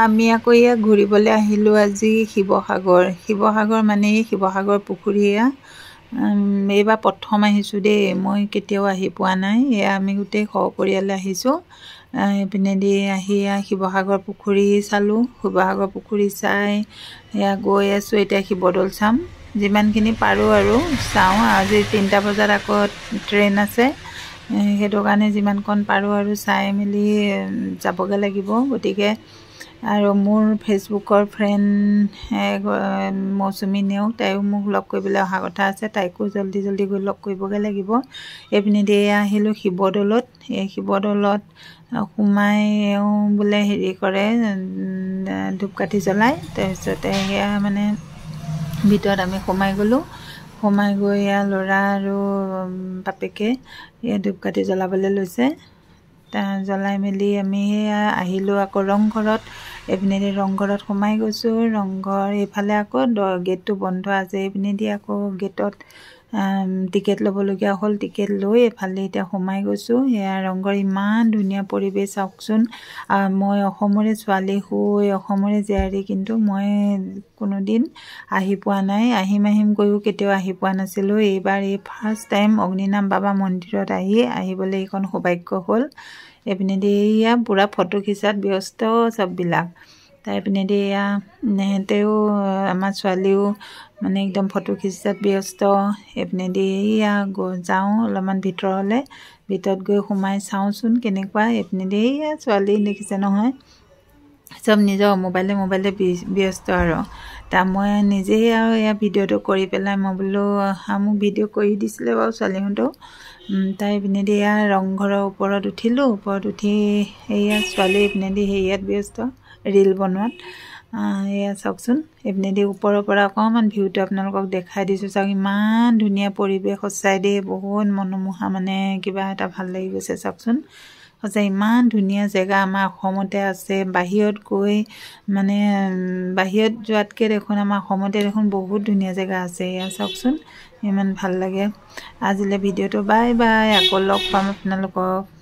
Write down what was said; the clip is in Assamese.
আমি আকৌ ইয়া ঘূৰিবলৈ আহিলোঁ আজি শিৱসাগৰ মানে শিৱসাগৰ পুখুৰী এয়া এইবাৰ প্ৰথম আহিছোঁ দেই মই কেতিয়াও আহি পোৱা নাই এয়া আমি গোটেই সপৰিয়ালে আহিছোঁ এইপিনেদি আহি শিৱসাগৰ পুখুৰী চালোঁ শিৱসাগৰ পুখুৰী চাই এয়া গৈ আছোঁ এতিয়া শিৱদৌল চাম যিমানখিনি পাৰোঁ আৰু চাওঁ আজি 3টা বজাত আকৌ ট্ৰেইন আছে সেইটো কাৰণে যিমানকণ পাৰোঁ আৰু চাই মেলি যাবগৈ লাগিব গতিকে আৰু মোৰ ফেচবুকৰ ফ্ৰেণ্ড মৌচুমী নেওগ তাইও মোক লগ কৰিবলৈ অহা কথা আছে তাইকো জল্দি গৈ লগ কৰিবগৈ লাগিব এইপিনেদি আহিলোঁ শিৱদৌলত এই শিৱদৌলত সোমাই বোলে হেৰি কৰে ধূপকাঠি জ্বলায় তাৰপিছতে সেয়া মানে ভিতৰত আমি সোমাই গ'লোঁ সোমাই গৈ ল'ৰা আৰু বাপেকে এয়া ধূপকাঠি জ্বলাবলৈ লৈছে জ্বলাই মেলি আমি আহিলোঁ আকৌ ৰংঘৰত এইপিনেদি ৰংঘৰত সোমাই গৈছোঁ ৰংঘৰ এইফালে আকৌ গেটটো বন্ধ আছে এইপিনেদি আকৌ গেটত টিকেট ল'বলগীয়া হ'ল টিকেট লৈ এইফালে এতিয়া সোমাই গৈছোঁ সেয়া ৰংঘৰ ইমান ধুনীয়া পৰিৱেশ চাওকচোন মই অসমৰে ছোৱালী হৈ অসমৰে জীয়াৰী কিন্তু মই কোনোদিন আহি পোৱা নাই আহিম গৈও কেতিয়াও আহি পোৱা নাছিলোঁ এইবাৰ এই ফাৰ্ষ্ট টাইম অগ্নিনাম বাবা মন্দিৰত আহিবলৈ এইখন সৌভাগ্য হ'ল এইপিনেদি এয়া পূৰা ফটো খিচাত ব্যস্ত চববিলাক তাৰপিনেদি এয়া সিহঁতেও আমাৰ ছোৱালীও মানে একদম ফটো খিচাত ব্যস্ত এইপিনেদি এয়া যাওঁ অলপমান ভিতৰত গৈ সোমাই চাওঁচোন কেনেকুৱা এইপিনেদি এয়া ছোৱালী দেখিছে নহয় চব নিজৰ মোবাইলে ব্যস্ত আৰু মই নিজেই আৰু এয়া ভিডিঅ'টো কৰি পেলাই মই বোলো মোক ভিডিঅ' কৰি দিছিলে বাৰু ছোৱালীহঁতেও তাই এইপিনেদি এয়া ৰংঘৰৰ ওপৰত উঠিলোঁ ওপৰত উঠি এয়া ছোৱালী এইপিনেদি হেৰিয়াত ব্যস্ত ৰীল বনোৱাত এয়া চাওকচোন এইপিনেদি ওপৰৰ পৰা অকণমান ভিউটো আপোনালোকক দেখাই দিছোঁ চাওক ইমান ধুনীয়া পৰিৱেশ সঁচাই দেই বহুত মনোমোহা মানে কিবা এটা ভাল লাগি গৈছে চাওকচোন সঁচাই ইমান ধুনীয়া জেগা আমাৰ অসমতে আছে বাহিৰত গৈ মানে বাহিৰত যোৱাতকৈ দেখোন আমাৰ অসমতে দেখোন বহুত ধুনীয়া জেগা আছে এয়া চাওকচোন ইমান ভাল লাগে আজিলৈ ভিডিঅ'টো বাই আকৌ লগ পাম আপোনালোকক